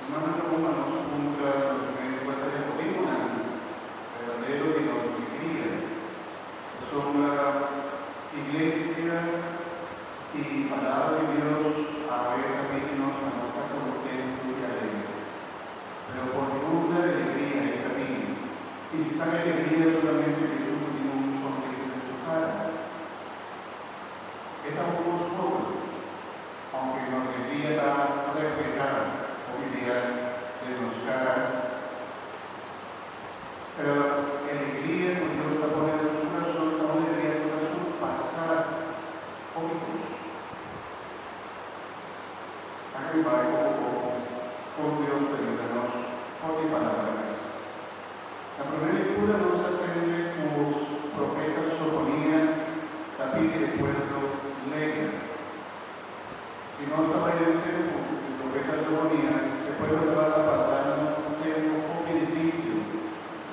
Hermano Romanos punta los meses de Cotimona, verdadero de nos alegría. Son la iglesia y palabra de Dios a ver también nos muestra contento y alegre. Pero por ninguna alegría hay camino. Y si está alegría solamente Jesús tiene un sonrisa en su cara. Esta un poco, aunque nos alegría la reflejada de nos cara, pero alegría con Dios está poniendo en su corazón, no debería tu corazón pasar poquitos. Arriba con Dios ayúdanos con mi palabras. La primera lectura nos atiende los profetas Sofonías, David y el pueblo lea. Si no estaba en el tiempo, el profeta Sofonías, el pueblo estaba pasando un tiempo muy difícil.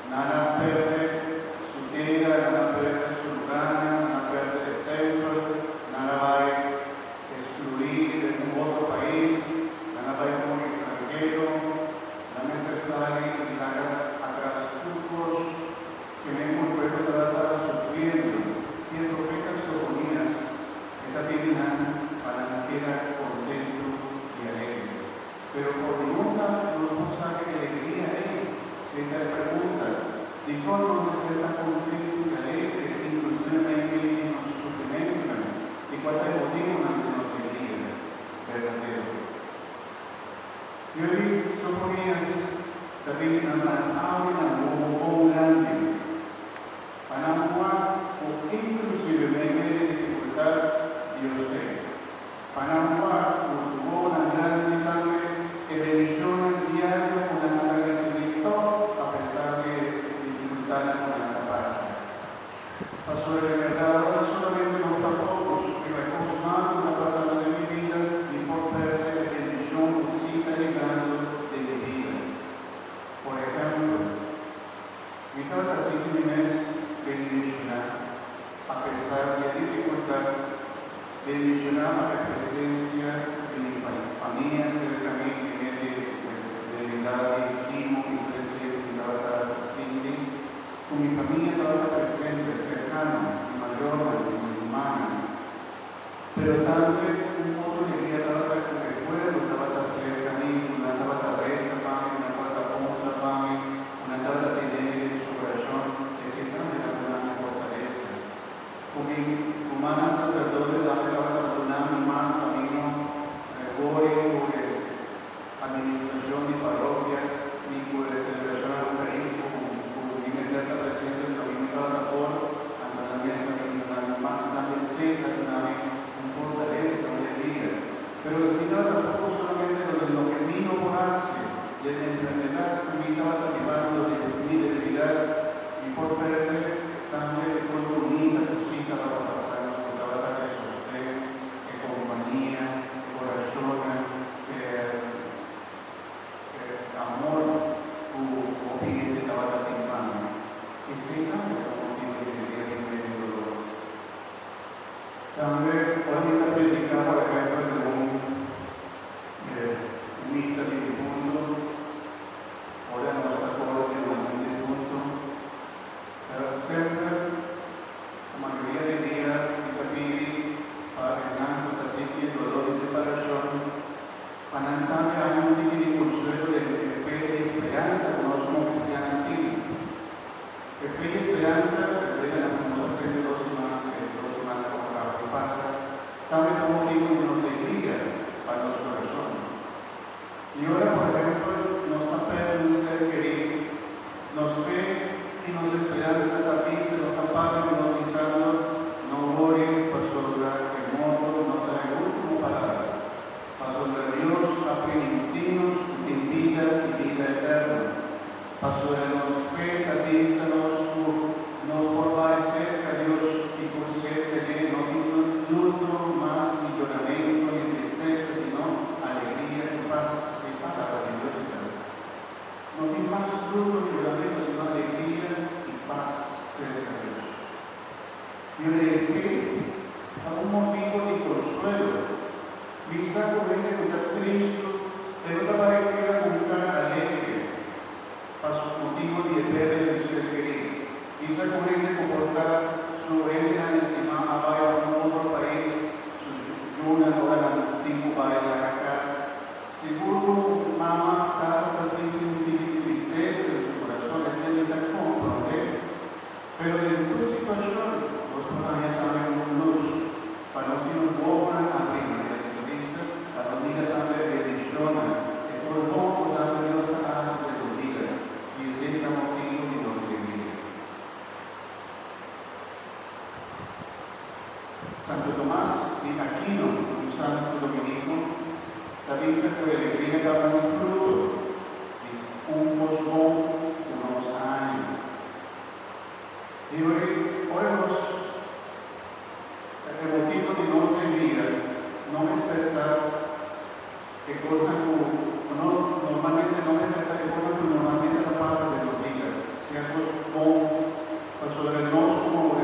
Nada pierde su tierra, nada pierde su lugar, nada pierde el templo, nada va a excluir de un otro país, nada va a ir como extranjero, nada más sale y nada atrás turcos, que mismo el pueblo estaba sufriendo. Y el profeta Sofonías está pidiendo para que quede contento y alegre. Pero por nunca nos sabe que alegría es. Se te pregunta, ¿de cómo no estar tan contento y alegre, inclusive en los sufrimientos? ¿Y cuál es el motivo de nuestra alegría verdadero? Y hoy Sofonías también habla como grande. Para o inclusive en medio de dificultad, Dios te. Para nos tuvo una gran tarde que bendición el diario con la agradecimiento a pesar de dificultades con la paz. Pasó de verdad, ahora solamente nos tapamos y recordamos la pasada de mi vida y por perder la bendición siga llegando de mi vida. Por ejemplo, mi tata sigue mi mes bendicionar a pesar de la dificultad. Bendicionar la presencia de mi familia cercana de la equipo y presidente de la Cindy, con mi familia estaba presente, cercana, mayor, mi hermana. Pero también un modo de vida estaba con el pueblo, estaba cerca de mí, una estaba cabeza, mami, una estaba punta, mami, una estaba tener en su corazón, que siempre me da una fortaleza. Con mi humana sacerdote, mi mano, camino, administración de parroquia, ni por celebración a Eucarismo, como bien es la presente del camino de la labor, ante la mesa, la mano también seca, una fortaleza, una alegría. Pero se quitaba tampoco solamente lo que vino por hace, de la enfermedad, que me estaba llevando de mi debilidad, y por perder también con bonita cosita para pasar, porque estaba de sostén, compañía, corazón, amor, tu opinión de la timana. Y si cambia como tiene que vivir en el dolor. También hoy está predicando, por ejemplo, de misa de difunto, ahora nuestra corte de un difunto. Siempre, la mayoría del día, me pide para Hernando, así que el dolor de separación, para entrar a un tipo de consuelo de fe y esperanza, como somos cristianos aquí. Que fe y esperanza, que la famosa serie de 2 semanas como la que pasa, también como motivo de una alegría para los corazones. Y ahora, por ejemplo, nos apela un ser querido, nos ve y nos esperanza también, se nos apaga y nos pisando, no ore, pasó lugar que modo, no da el último palabra. Pasó de Dios a primitivos en vida y vida eterna. Pasó de los fe, catízanos, nos fortalece a Dios y por ser de no luto más ni lloramento ni tristeza, sino alegría y paz. Se para uno ama tanta siente un tristeza de su corazón, es el de comprender, pero en tu situación, vos todavía también luz, para los que nos votan a prima de la iglesia, la familia también bendición, que por poco da Dios a hacer de tu vida, y es el motivo de los que viven. Santo Tomás de Aquino, un santo dominico, también se puede alegría da un fruto de unos años. Y hoy oremos el motivo de nuestra vida no es tratar que cosas normalmente no es tratar que cosas que normalmente no pasan de los días, ciertos con sobre nosotros como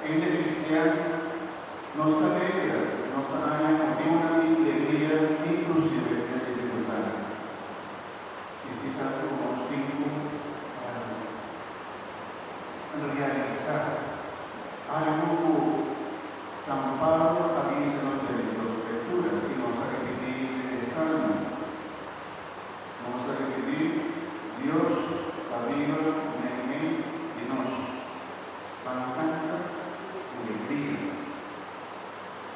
gente cristiana no está alegra, no está año de una alegría inclusive de dificultad. Y si tanto como os digo, realizar algo San Pablo avisa en los Escrituras y nos ha repetido el Salmo. Vamos a repetir Dios, la vida, Nehemí y nos. Van tanta alegría.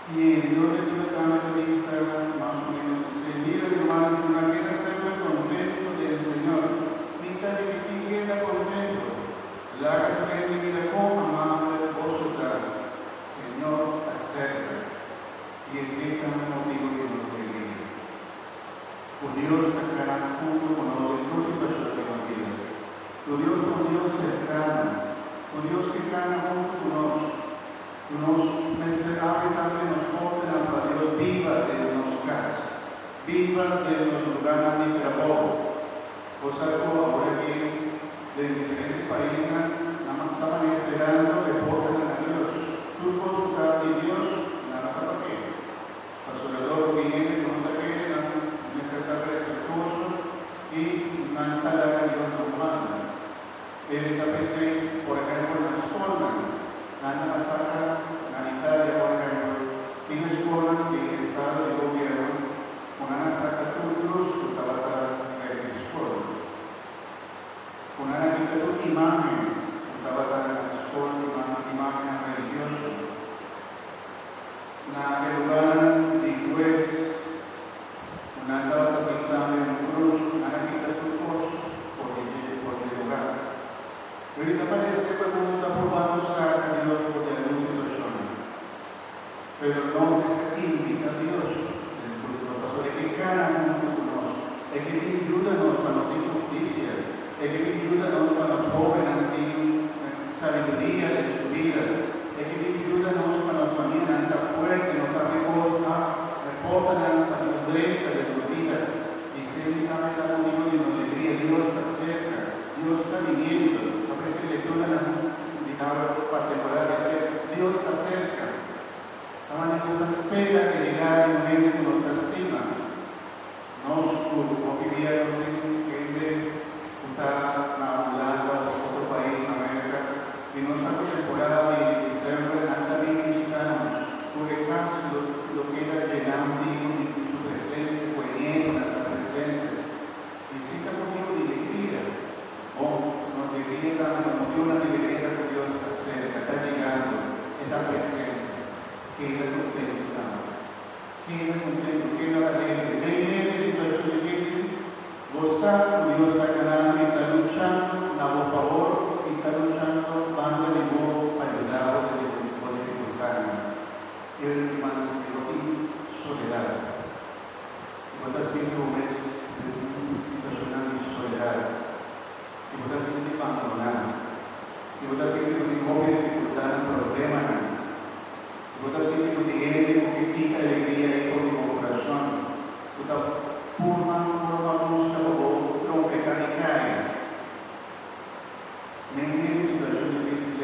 Y Dios le dio también en Instagram más o menos dice, mira hermanos, si no quiera ser contento del Señor, mira que queda contento. La que mi vida como amable vos dar, Señor, acerca. Y es este el motivo que nos alegría. O Dios estará junto con nosotros en tu situación de la vida. Tu Dios es un Dios cercano, un Dios que cana junto con nosotros. Nos abre también nos pone la palabra viva de los casos, viva de los lugares de trabajo. Vos algo ahora aquí de diferentes países estaban esperando reportan a Dios. Tú consultas de Dios, nada para qué. Pastorador viene con otra que está respetuoso y nada la Dios normal. Él está presente, por ejemplo, en la escuela, nada la saca, en Italia, por ejemplo, en la escuela, en el estado de gobierno, una saca tu cruz, tu trabajo en la escuela. Una imagen, tu trabajo en la escuela, una imagen religiosa. Una lugar de juez, una trabajo en la cruz, una quita tu cruz, por el lugar. Ahorita parece que uno está probando usar a Dios por alguna situación, pero no es que invita a Dios. El paso de que gana junto con nosotros, es que ayúdanos para nuestra justicia, es que ayúdanos para los jóvenes en sabiduría de su vida, es que ayúdanos para nuestra familia anda fuerte, nos amigos reportan a la derecha de su vida y siempre también la motivo de una alegría. Dios está cerca, Dios está viniendo. Que lectura en la particular de Dios está cerca. También Dios está espera que llegue un momento que nos estima. No quería gente está hablando de otro país, América, y nos ha temporada de diciembre, anda bien visitamos, porque casi lo queda llenando de su presencia, poniendo la presente. Y sí está motivo de alegría. Nos debería dar la motivo de alegría que Dios está cerca, está llegando, está presente. Queda contento, queda alegre. Ven en situación difícil, gozar, Dios está ganando y está luchando a vuestro favor y está luchando banda de modo ayudado de dificultad. Y hermanos, en soledad. Si vos estás haciendo momentos de situación de soledad, si vos estás siendo abandonado, si vos estás siendo con dificultad, problema, si vos estás siendo con que quita alegría y con tu corazón, tú estás pura música o trompeta de cae. En situación difícil,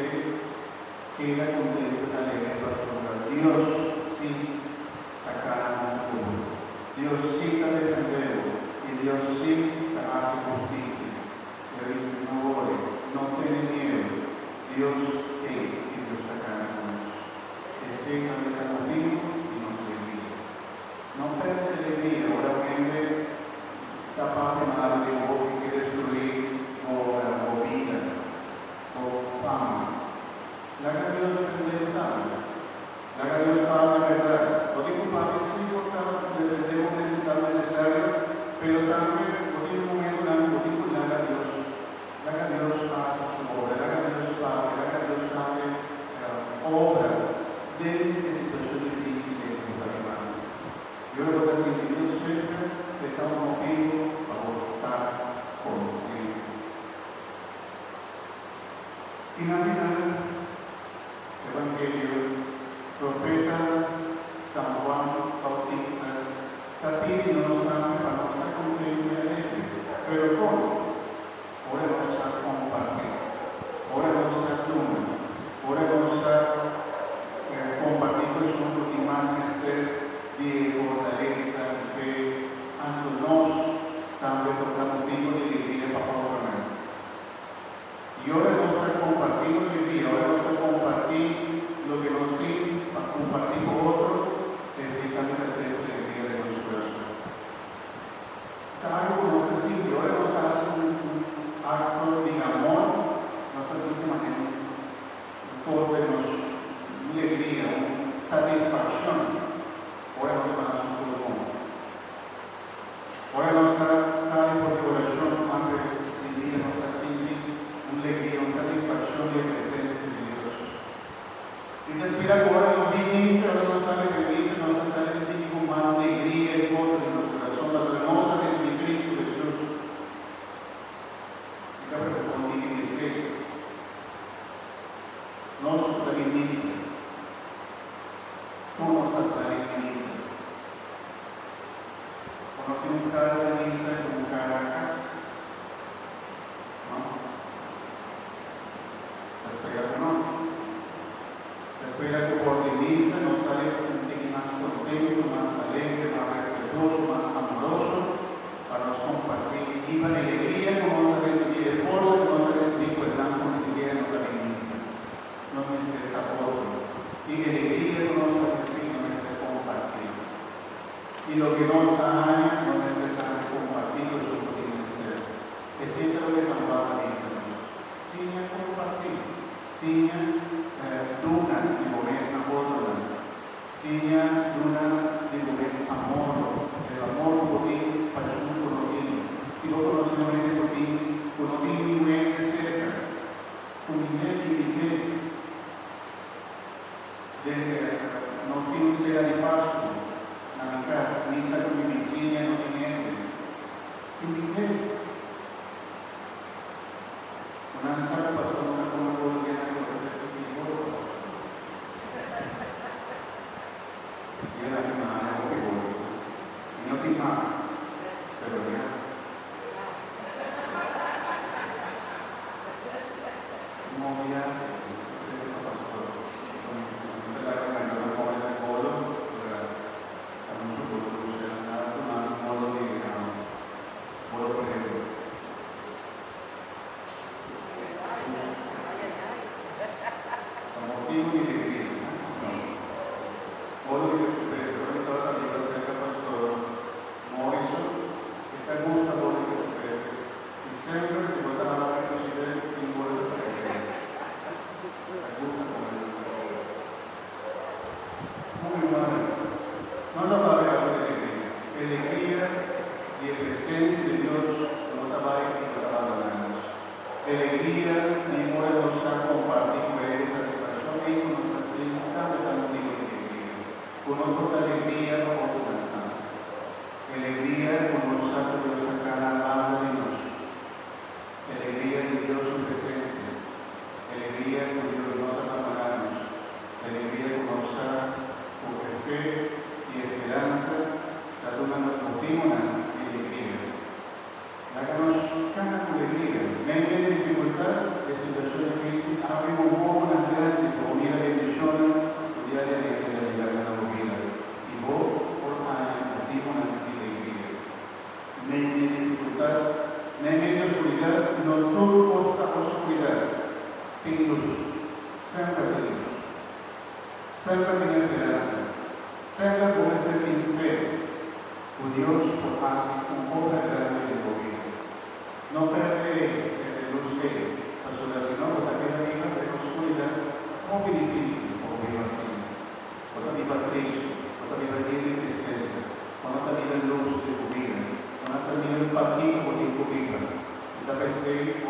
queda contento, alegre, Dios sí acá Dios sí te defendiendo y Dios sí te hace justicia. No tengas miedo, Dios está acá con nosotros. Que siga contigo y nos bendiga. No pierdas la alegría, ahora Pero ¿cómo? Ora nostra compartir. Ora nostra tuna. Ora nostra compartir con nosotros y más mister de fortaleza, de fe, ante nos, también tocamos tipo de alegría para favor. Y ahora nostra compartir alegría, ahora nostra compartir lo que nos pide, para compartir con otro, es decir, también la alegría de nuestro corazón. Algo no está simple, ahora no está haciendo un acto de amor, no está simple un poco de una alegría, una satisfacción, ahora no está haciendo un poco. Ahora no está, sabe por el corazón, antes de día no está simple, una alegría, una satisfacción de presencia de Dios. Y te espera que ahora nos dice, ahora no sabe que dice, no está saliendo con más alegría y gozo de nuestro corazón, las hermosas de Cristo Jesús. Y cabe contigo y dice, no solo en misa, tú no estás saliendo en misa. Cuando tiene un cara de misa y un cara a casa, ¿no? La espera que no. La espera que por la misa nos sale un poquito más contento, más alegre, más respetuoso, más amoroso, para nos compartir. Y para alegría que vamos a recibir de fuerza, que vamos a recibir por el campo ni siquiera en otra misa. No me esté tapando. Y alegría que vamos a recibir, no me esté compartiendo. Y lo que nos haga, no me esté tan compartido, eso es lo que me esté. Que siempre lo que San Pablo dice, sin compartir, sin duna de momento amor, sin duna de momento amor, el amor por ti, pasión por ti, si no conocemos por ti, por ti muy de cerca, con Miguel y Miguel, de nos tiene sea de paso, na mi casa, misa con mi vecina, no tiene, y Miguel, una sala pasó una como colombiana con el resto de mi pueblo. Y era mi madre, no te voy. Y no te imaginas, pero ya. No voy a hacer, ese no pasó. No te la recomiendo, no voy a hacer polo, a mucho polo, o sea, nada, tomar un modo de polo, por ejemplo. Motivo di alegria, modo di superiore, toda la vida cerca pastor Morrison, che sta gusta modo di superiore, e sempre si vota la presidente in modo di superiore, sta gusta come muy mal, no se habla de alegría y de presencia de Dios, no te vayas y no te abandonamos, alegría y amor nos ha compartido esa y con nuestra santa de la alegría, con nuestra alegría no oculta, alegría con nosotros de nuestra cara amada de Dios, alegría de Dios en presencia, alegría con Dios no te abandonamos, alegría con nosotros con fe y esperanza, la toma nos motiva y alegría. Háganos cada alegría, medio de dificultad, de situación de crisis, abrimos un poco más grande, como mira la bendición, diariamente de llegar a la vida. Y vos, por años, dimos una alegría. Medio de dificultad, medio de oscuridad, no todo costa oscuridad. Ten luz, siempre ten luz. Siempre ten esperanza. Siempre muestra en fe. O Dios por hace un poco grande de tu vida. No perde luz que persona, sino que también la vida de oscuridad muy difícil como viva así. Cuando viva triste, cuando viva llena de tristeza, cuando viva luz de tu vida, cuando viva el partido de tu vida, y tal vez se